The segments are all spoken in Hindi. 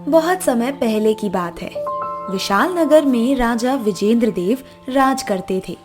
बहुत समय पहले की बात है। विशाल नगर में राजा विजेंद्र देव राज करते थे।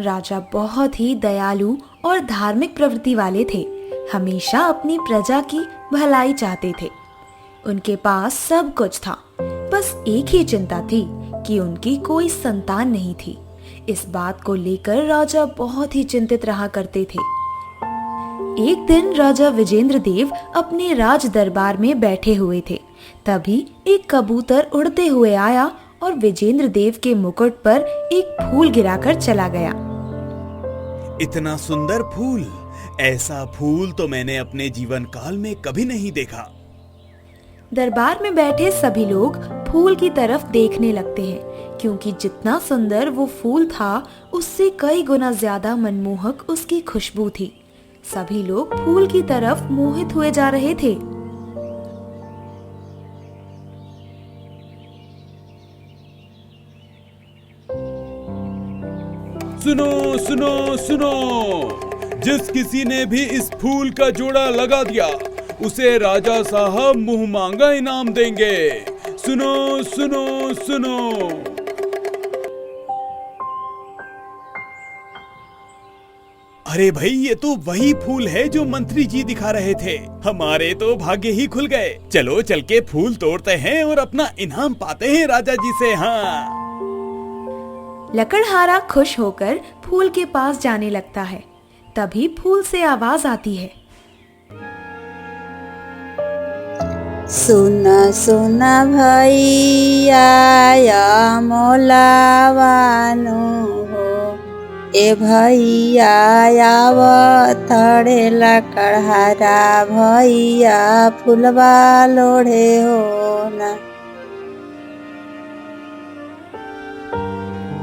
राजा बहुत ही दयालु और धार्मिक प्रवृत्ति वाले थे। हमेशा अपनी प्रजा की भलाई चाहते थे। उनके पास सब कुछ था, बस एक ही चिंता थी कि उनकी कोई संतान नहीं थी। इस बात को लेकर राजा बहुत ही चिंतित रहा करते थे। एक दिन राजा विजेंद्र देव अपने राज दरबार में बैठे हुए थे। तभी एक कबूतर उड़ते हुए आया और विजेंद्र देव के मुकुट पर एक फूल गिराकर चला गया। इतना सुंदर फूल, ऐसा फूल तो मैंने अपने जीवन काल में कभी नहीं देखा। दरबार में बैठे सभी लोग फूल की तरफ देखने लगते हैं, क्योंकि जितना सुंदर वो फूल था, उससे कई गुना ज्यादा मनमोहक उसकी खुशबू थी। सभी लोग फूल की तरफ मोहित हुए जा रहे थे। सुनो सुनो सुनो, जिस किसी ने भी इस फूल का जोड़ा लगा दिया, उसे राजा साहब मुंह मांगा इनाम देंगे। सुनो सुनो सुनो। अरे भाई, ये तो वही फूल है जो मंत्री जी दिखा रहे थे। हमारे तो भाग्य ही खुल गए। चलो चल के फूल तोड़ते हैं और अपना इनाम पाते हैं राजा जी से। हाँ। लकड़हारा खुश होकर फूल के पास जाने लगता है। तभी फूल से आवाज आती है, सुना सुना भैया मोलावानु हो, ए भैया आवतड़े लकड़हारा भैया फुलवा लोढ़े हो ना।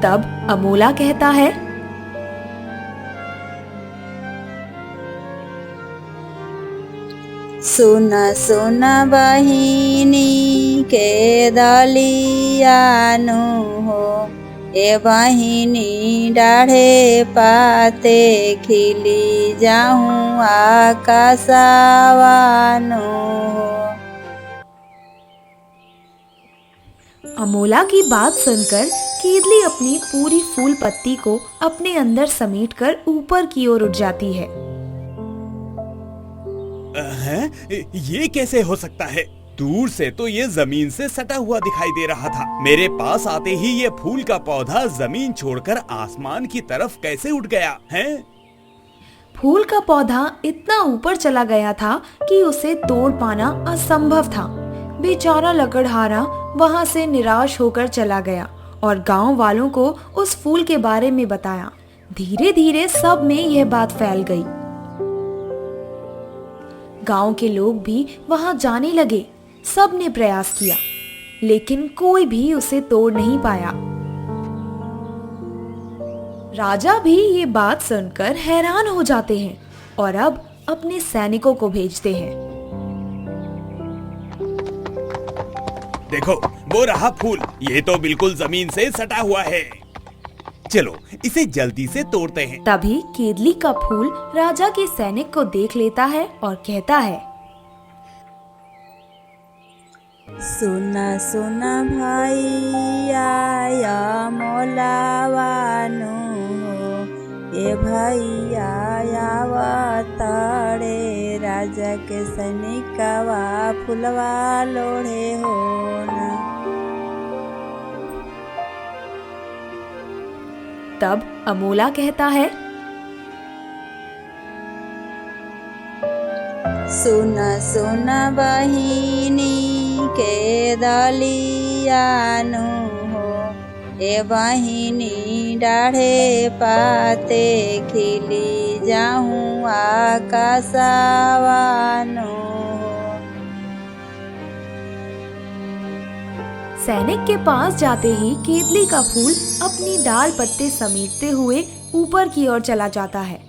तब अमोला कहता है, सुना सुना बहिनी के दलियानु हो, ए बहिनी डाढ़े पाते खिली जाऊं आकाशवानु हो। अमोला की बात सुनकर केदली अपनी पूरी फूल पत्ती को अपने अंदर समेटकर ऊपर की ओर उठ जाती है। ये कैसे हो सकता है? दूर से तो ये जमीन से सटा हुआ दिखाई दे रहा था। मेरे पास आते ही ये फूल का पौधा जमीन छोड़कर आसमान की तरफ कैसे उठ गया है? फूल का पौधा इतना ऊपर चला गया था कि उसे तोड़ पाना असंभव था। बेचारा लकड़हारा वहां से निराश होकर चला गया और गांव वालों को उस फूल के बारे में बताया। धीरे धीरे सब में यह बात फैल गई। गांव के लोग भी वहां जाने लगे। सब ने प्रयास किया, लेकिन कोई भी उसे तोड़ नहीं पाया। राजा भी ये बात सुनकर हैरान हो जाते हैं और अब अपने सैनिकों को भेजते हैं। देखो, वो रहा फूल। ये तो बिल्कुल जमीन से सटा हुआ है। चलो इसे जल्दी से तोड़ते हैं। तभी केदली का फूल राजा के सैनिक को देख लेता है और कहता है, सुना सुना भैया मोलावानु हो, ए भैया आवतड़े राजा के सैनिकवा फुलवा लोढ़े हो ना। तब अमोला कहता है, सुना सुना बहिनी के दलियानु हो, ए बहिनी डाढ़े पाते खिली जाऊं आकाशवानु हो। सैनिक के पास जाते ही केदली का फूल अपनी डाल पत्ते समेटते हुए ऊपर की ओर चला जाता है।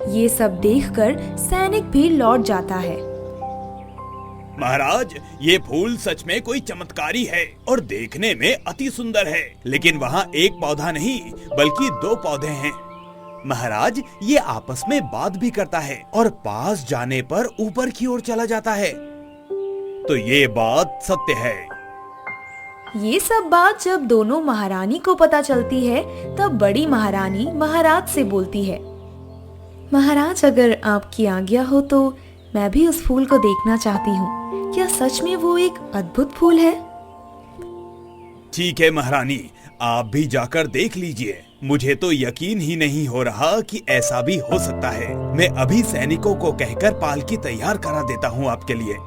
ये सब देखकर सैनिक भी लौट जाता है। महाराज, ये फूल सच में कोई चमत्कारी है और देखने में अति सुंदर है, लेकिन वहाँ एक पौधा नहीं बल्कि 2 पौधे हैं। महाराज, ये आपस में बात भी करता है और पास जाने पर ऊपर की ओर चला जाता है। तो ये बात सत्य है। ये सब बात जब दोनों महारानी को पता चलती है तब बड़ी महारानी महाराज से बोलती है, महाराज अगर आपकी आज्ञा हो तो मैं भी उस फूल को देखना चाहती हूँ। क्या सच में वो एक अद्भुत फूल है? ठीक है महारानी, आप भी जाकर देख लीजिए। मुझे तो यकीन ही नहीं हो रहा कि ऐसा भी हो सकता है। मैं अभी सैनिकों को कहकर पालकी तैयार करा देता हूँ आपके लिए।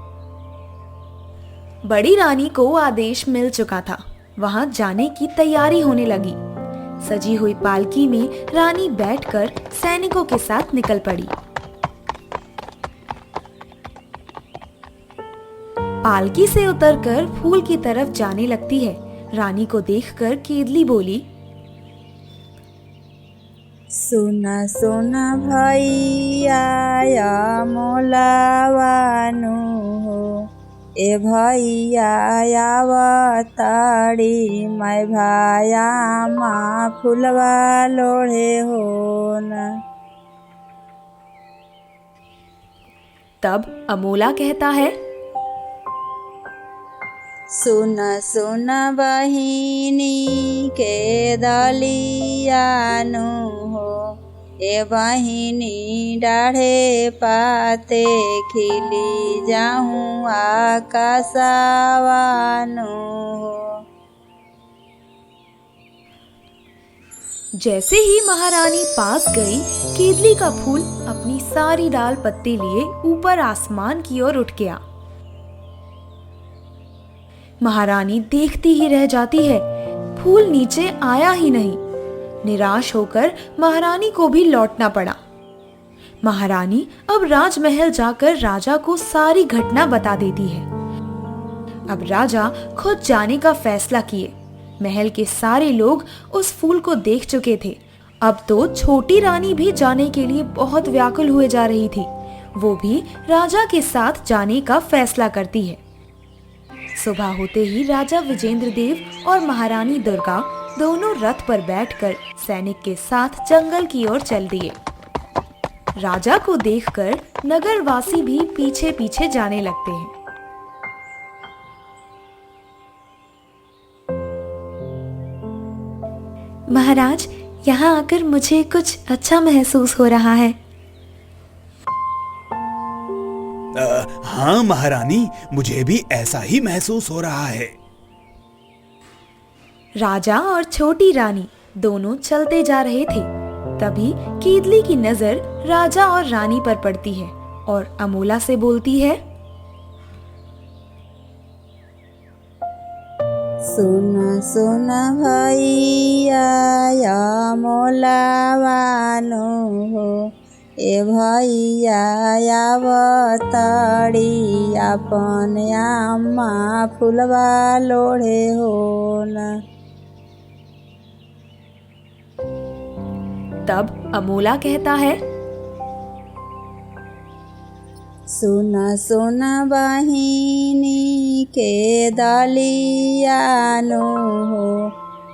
बड़ी रानी को आदेश मिल चुका था। वहां जाने की तैयारी होने लगी। सजी हुई पालकी में रानी बैठकर सैनिकों के साथ निकल पड़ी। पालकी से उतरकर फूल की तरफ जाने लगती है। रानी को देखकर केदली बोली, सुना सुना भैया मोलावानु हो, ए भैया आवताड़ी मैं भाया माँ फुलवा लोढ़े हो न। तब अमोला कहता है, सुना सुना बहिनी के दलियानु हो, ए बहिनी डाढ़े पाते खिली जाऊँ आकाशवानु हो। जैसे ही महारानी पास गई, केदली का फूल अपनी सारी डाल पत्ते लिए ऊपर आसमान की ओर उठ गया। महारानी देखती ही रह जाती है, फूल नीचे आया ही नहीं। निराश होकर महारानी को भी लौटना पड़ा। महारानी अब राजमहल जाकर राजा को सारी घटना बता देती है। अब राजा खुद जाने का फैसला किए। महल के सारे लोग उस फूल को देख चुके थे। अब तो छोटी रानी भी जाने के लिए बहुत व्याकुल हुए जा रही थी। वो भी राजा के साथ जाने का फैसला करती है। सुबह होते ही राजा विजेंद्र देव और महारानी दुर्गा दोनों रथ पर बैठकर सैनिक के साथ जंगल की ओर चल दिए। राजा को देखकर नगरवासी भी पीछे पीछे जाने लगते हैं। महाराज, यहाँ आकर मुझे कुछ अच्छा महसूस हो रहा है। हाँ महारानी, मुझे भी ऐसा ही महसूस हो रहा है। राजा और छोटी रानी दोनों चलते जा रहे थे। तभी केदली की नजर राजा और रानी पर पड़ती है और अमोला से बोलती है, सुना सुना भैया मोलावानु हो, ए भैया आवताड़ी अपन अम्मा फुलवा लोढ़े हो न। तब अमोला कहता है, सुना सुना बहिनी के दलियानु हो,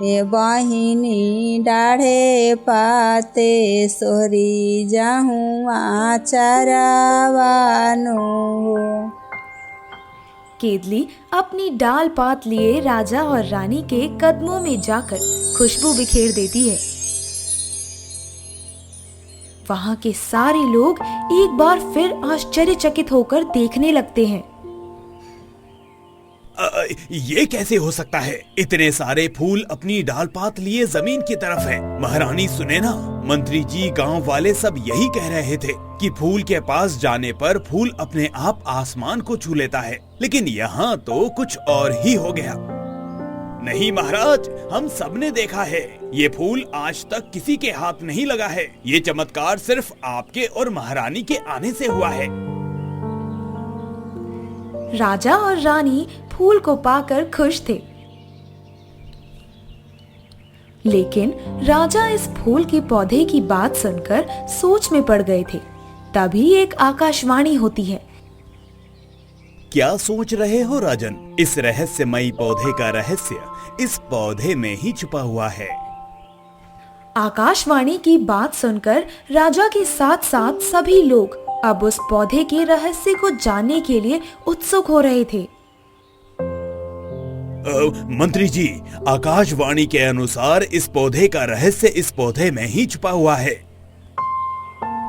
ए बहिनी डाढ़े पाते सोहरी जाऊँ आचारवानु हो। केदली अपनी डाल पात लिए राजा और रानी के कदमों में जाकर खुशबू बिखेर देती है। वहां के सारे लोग एक बार फिर आश्चर्यचकित होकर देखने लगते हैं। ये कैसे हो सकता है? इतने सारे फूल अपनी डाल पात लिए जमीन की तरफ है। महारानी सुने ना, मंत्री जी गांव वाले सब यही कह रहे थे कि फूल के पास जाने पर फूल अपने आप आसमान को छू लेता है, लेकिन यहाँ तो कुछ और ही हो गया। नहीं महाराज, हम सबने देखा है, ये फूल आज तक किसी के हाथ नहीं लगा है। ये चमत्कार सिर्फ आपके और महारानी के आने से हुआ है। राजा और रानी फूल को पाकर खुश थे, लेकिन राजा इस फूल के पौधे की बात सुनकर सोच में पड़ गए थे। तभी एक आकाशवाणी होती है। क्या सोच रहे हो राजन? इस रहस्यमयी पौधे का रहस्य इस पौधे में ही छुपा हुआ है। आकाशवाणी की बात सुनकर राजा के साथ साथ सभी लोग अब उस पौधे के रहस्य को जानने के लिए उत्सुक हो रहे थे। मंत्री जी, आकाशवाणी के अनुसार इस पौधे का रहस्य इस पौधे में ही छुपा हुआ है।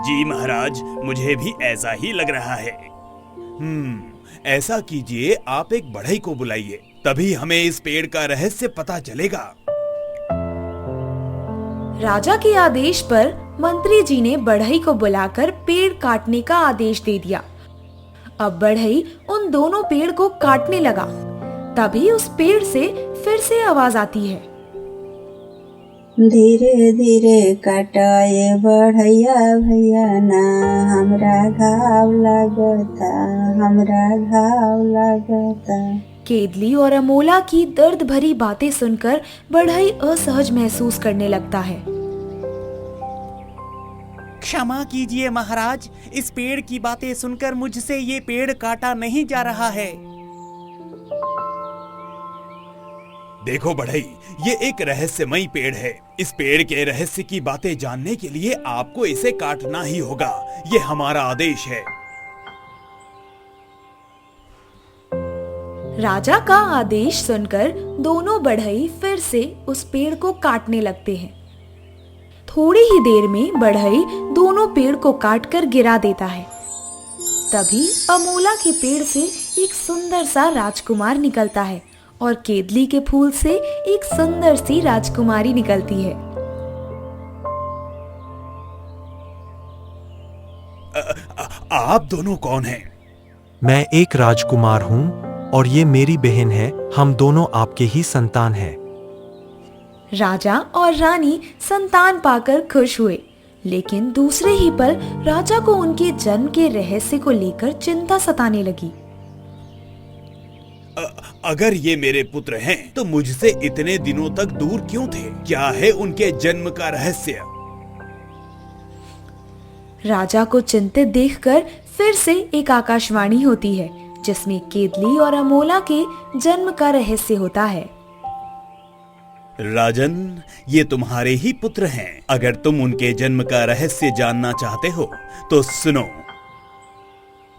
जी महाराज, मुझे भी ऐसा ही लग रहा है। ऐसा कीजिए, आप एक बढ़ई को बुलाइए, तभी हमें इस पेड़ का रहस्य पता चलेगा। राजा के आदेश पर मंत्री जी ने बढ़ई को बुलाकर पेड़ काटने का आदेश दे दिया। अब बढ़ई उन दोनों पेड़ को काटने लगा। तभी उस पेड़ से फिर से आवाज आती है, धीरे धीरे काटाए बढ़ैया भैया ना, हमरा घाव लगता, हमरा घाव लगता। केदली और अमोला की दर्द भरी बातें सुनकर बढ़ई असहज महसूस करने लगता है। क्षमा कीजिए महाराज, इस पेड़ की बातें सुनकर मुझसे ये पेड़ काटा नहीं जा रहा है। देखो बढ़ई, ये एक रहस्यमयी पेड़ है। इस पेड़ के रहस्य की बातें जानने के लिए आपको इसे काटना ही होगा। ये हमारा आदेश है। राजा का आदेश सुनकर दोनों बढ़ई फिर से उस पेड़ को काटने लगते हैं। थोड़ी ही देर में बढ़ई दोनों पेड़ को काटकर गिरा देता है। तभी अमोला के पेड़ से एक सुंदर सा राजकुमार निकलता है और केदली के फूल से एक सुंदर सी राजकुमारी निकलती है। आप दोनों कौन हैं? मैं एक राजकुमार हूँ और ये मेरी बहन है। हम दोनों आपके ही संतान हैं। राजा और रानी संतान पाकर खुश हुए, लेकिन दूसरे ही पल राजा को उनके जन्म के रहस्य को लेकर चिंता सताने लगी। अगर ये मेरे पुत्र हैं, तो मुझसे इतने दिनों तक दूर क्यों थे? क्या है उनके जन्म का रहस्य? राजा को चिंतित देखकर फिर से एक आकाशवाणी होती है, जिसमें केदली और अमोला के जन्म का रहस्य होता है। राजन, ये तुम्हारे ही पुत्र हैं। अगर तुम उनके जन्म का रहस्य जानना चाहते हो तो सुनो।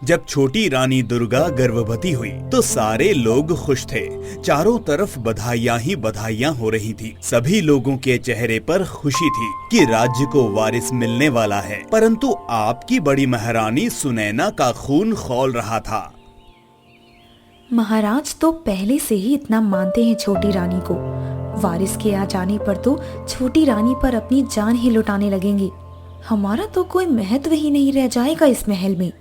जब छोटी रानी दुर्गा गर्भवती हुई तो सारे लोग खुश थे। चारों तरफ बधाइयां ही बधाइयां हो रही थी। सभी लोगों के चेहरे पर खुशी थी कि राज्य को वारिस मिलने वाला है। परंतु आपकी बड़ी महारानी सुनैना का खून खौल रहा था। महाराज तो पहले से ही इतना मानते हैं छोटी रानी को। वारिस के आ जाने पर तो छोटी रानी पर अपनी जान ही लुटाने लगेंगे। हमारा तो कोई महत्व ही नहीं रह जाएगा इस महल में।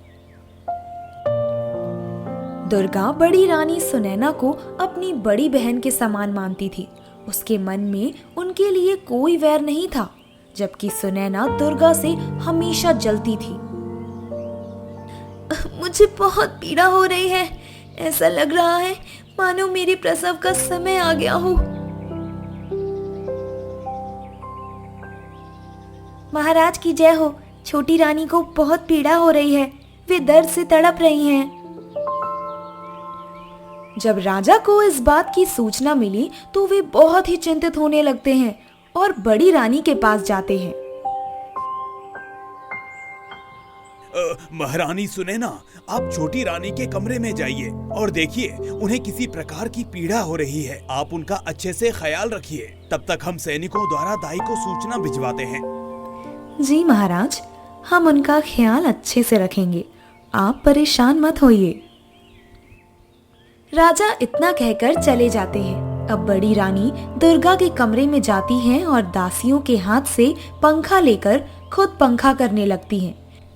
दुर्गा बड़ी रानी सुनैना को अपनी बड़ी बहन के समान मानती थी। उसके मन में उनके लिए कोई वैर नहीं था, जबकि सुनैना दुर्गा से हमेशा जलती थी। मुझे बहुत पीड़ा हो रही है। ऐसा लग रहा है मानो मेरे प्रसव का समय आ गया हो। महाराज की जय हो। छोटी रानी को बहुत पीड़ा हो रही है। वे दर्द से तड़प रही हैं। जब राजा को इस बात की सूचना मिली तो वे बहुत ही चिंतित होने लगते हैं और बड़ी रानी के पास जाते हैं। महारानी सुनैना, आप छोटी रानी के कमरे में जाइए और देखिए उन्हें किसी प्रकार की पीड़ा हो रही है। आप उनका अच्छे से ख्याल रखिए। तब तक हम सैनिकों द्वारा दाई को सूचना भिजवाते हैं। जी महाराज, हम उनका ख्याल अच्छे से रखेंगे। आप परेशान मत होइए। राजा इतना कहकर चले जाते हैं। अब बड़ी रानी दुर्गा के कमरे में जाती हैं और दासियों के हाथ से पंखा लेकर खुद पंखा करने लगती हैं।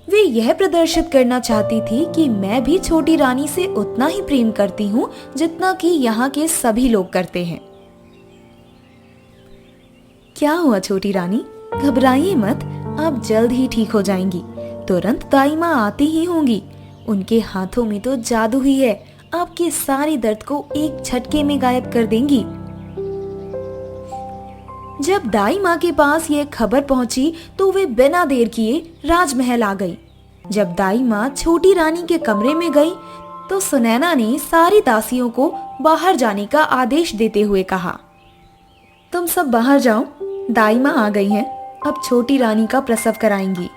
वे यह प्रदर्शित करना चाहती थी कि मैं भी छोटी रानी से उतना ही प्रेम करती हूँ जितना कि यहाँ के सभी लोग करते हैं। क्या हुआ छोटी रानी? घबराइए मत, आप जल्द ही ठीक हो जाएंगी। तुरंत दाई माँ आती ही होंगी। उनके हाथों में तो जादू ही है। आपके सारे दर्द को एक झटके में गायब कर देंगी। जब दाई माँ के पास यह खबर पहुंची तो वे बिना देर किए राजमहल आ गई। जब दाई माँ छोटी रानी के कमरे में गई तो सुनैना ने सारी दासियों को बाहर जाने का आदेश देते हुए कहा, तुम सब बाहर जाओ, दाई माँ आ गई हैं। अब छोटी रानी का प्रसव कराएंगी।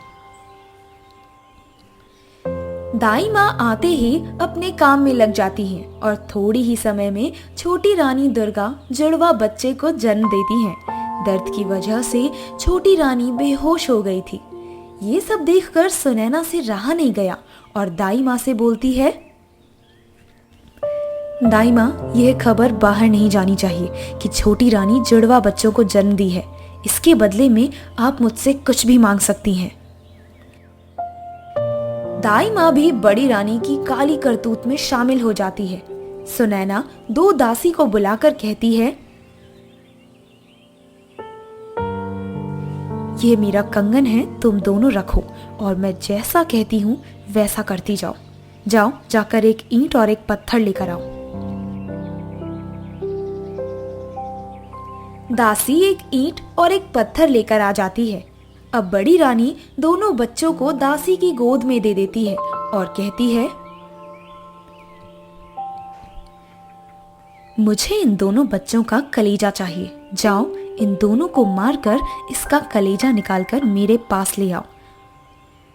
दाई माँ आते ही अपने काम में लग जाती हैं और थोड़ी ही समय में छोटी रानी दुर्गा जुड़वा बच्चे को जन्म देती हैं। दर्द की वजह से छोटी रानी बेहोश हो गई थी। ये सब देखकर सुनैना से रहा नहीं गया और दाई माँ से बोलती है, दाई माँ, यह खबर बाहर नहीं जानी चाहिए कि छोटी रानी जुड़वा बच्चों को जन्म दी है। इसके बदले में आप मुझसे कुछ भी मांग सकती हैं। दाई माँ भी बड़ी रानी की काली करतूत में शामिल हो जाती है। सुनैना दो दासी को बुलाकर कहती है, ये मेरा कंगन है, तुम दोनों रखो और मैं जैसा कहती हूँ वैसा करती जाओ। जाओ, जाकर एक ईंट और एक पत्थर लेकर आओ। दासी एक ईंट और एक पत्थर लेकर आ जाती है। अब बड़ी रानी दोनों बच्चों को दासी की गोद में दे देती है और कहती है, मुझे इन दोनों बच्चों का कलेजा चाहिए। जाओ, इन दोनों को मारकर इसका कलेजा निकालकर मेरे पास ले आओ।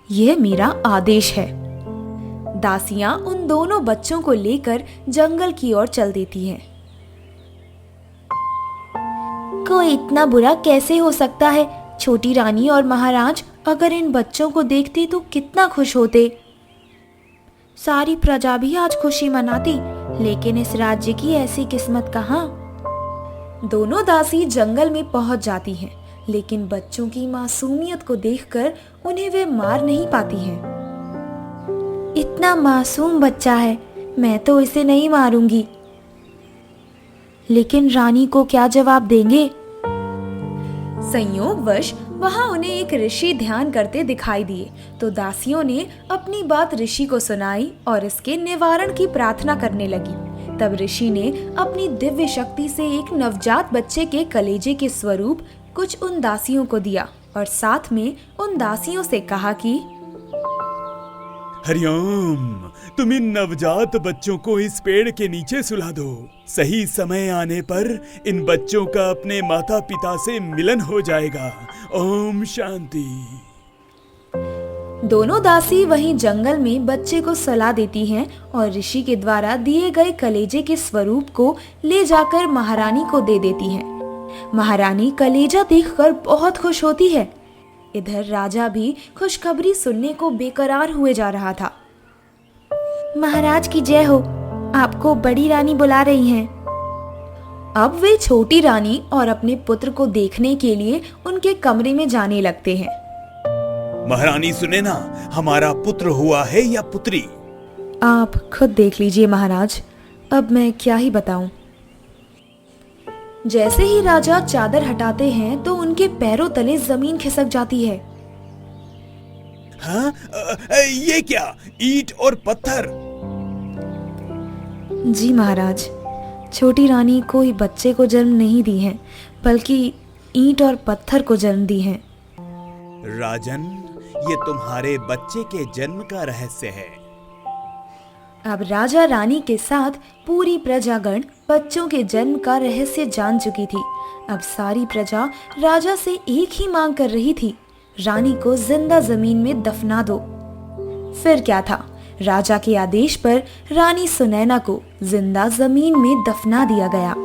यह मेरा आदेश है। दासियां उन दोनों बच्चों को लेकर जंगल की ओर चल देती हैं। कोई इतना बुरा कैसे हो सकता है? छोटी रानी और महाराज अगर इन बच्चों को देखते तो कितना खुश होते। सारी प्रजा भी आज खुशी मनाती, लेकिन इस राज्य की ऐसी किस्मत कहाँ। दोनों दासी जंगल में पहुंच जाती हैं, लेकिन बच्चों की मासूमियत को देखकर उन्हें वे मार नहीं पाती हैं। इतना मासूम बच्चा है, मैं तो इसे नहीं मारूंगी। लेकिन रानी को क्या जवाब देंगे? संयोगवश वहां उन्हें एक ऋषि ध्यान करते दिखाई दिए, तो दासियों ने अपनी बात ऋषि को सुनाई और इसके निवारण की प्रार्थना करने लगी। तब ऋषि ने अपनी दिव्य शक्ति से एक नवजात बच्चे के कलेजे के स्वरूप कुछ उन दासियों को दिया और साथ में उन दासियों से कहा कि हरिओम, तुम इन नवजात बच्चों को इस पेड़ के नीचे सुला दो। सही समय आने पर इन बच्चों का अपने माता पिता से मिलन हो जाएगा। ओम शांति। दोनों दासी वहीं जंगल में बच्चे को सुला देती हैं और ऋषि के द्वारा दिए गए कलेजे के स्वरूप को ले जाकर महारानी को दे देती हैं। महारानी कलेजा देखकर बहुत खुश होती है। इधर राजा भी खुशखबरी सुनने को बेकरार हुए जा रहा था। महाराज की जय हो, आपको बड़ी रानी बुला रही हैं। अब वे छोटी रानी और अपने पुत्र को देखने के लिए उनके कमरे में जाने लगते हैं। महारानी सुनैना, हमारा पुत्र हुआ है या पुत्री? आप खुद देख लीजिए महाराज, अब मैं क्या ही बताऊं। जैसे ही राजा चादर हटाते हैं तो उनके पैरों तले जमीन खिसक जाती है। हाँ? ये क्या? ईंट और पत्थर? जी महाराज, छोटी रानी कोई बच्चे को जन्म नहीं दी है, बल्कि ईंट और पत्थर को जन्म दी है। राजन, ये तुम्हारे बच्चे के जन्म का रहस्य है। अब राजा रानी के साथ पूरी प्रजागण बच्चों के जन्म का रहस्य जान चुकी थी। अब सारी प्रजा राजा से एक ही मांग कर रही थी, रानी को जिंदा जमीन में दफना दो। फिर क्या था, राजा के आदेश पर रानी सुनैना को जिंदा जमीन में दफना दिया गया।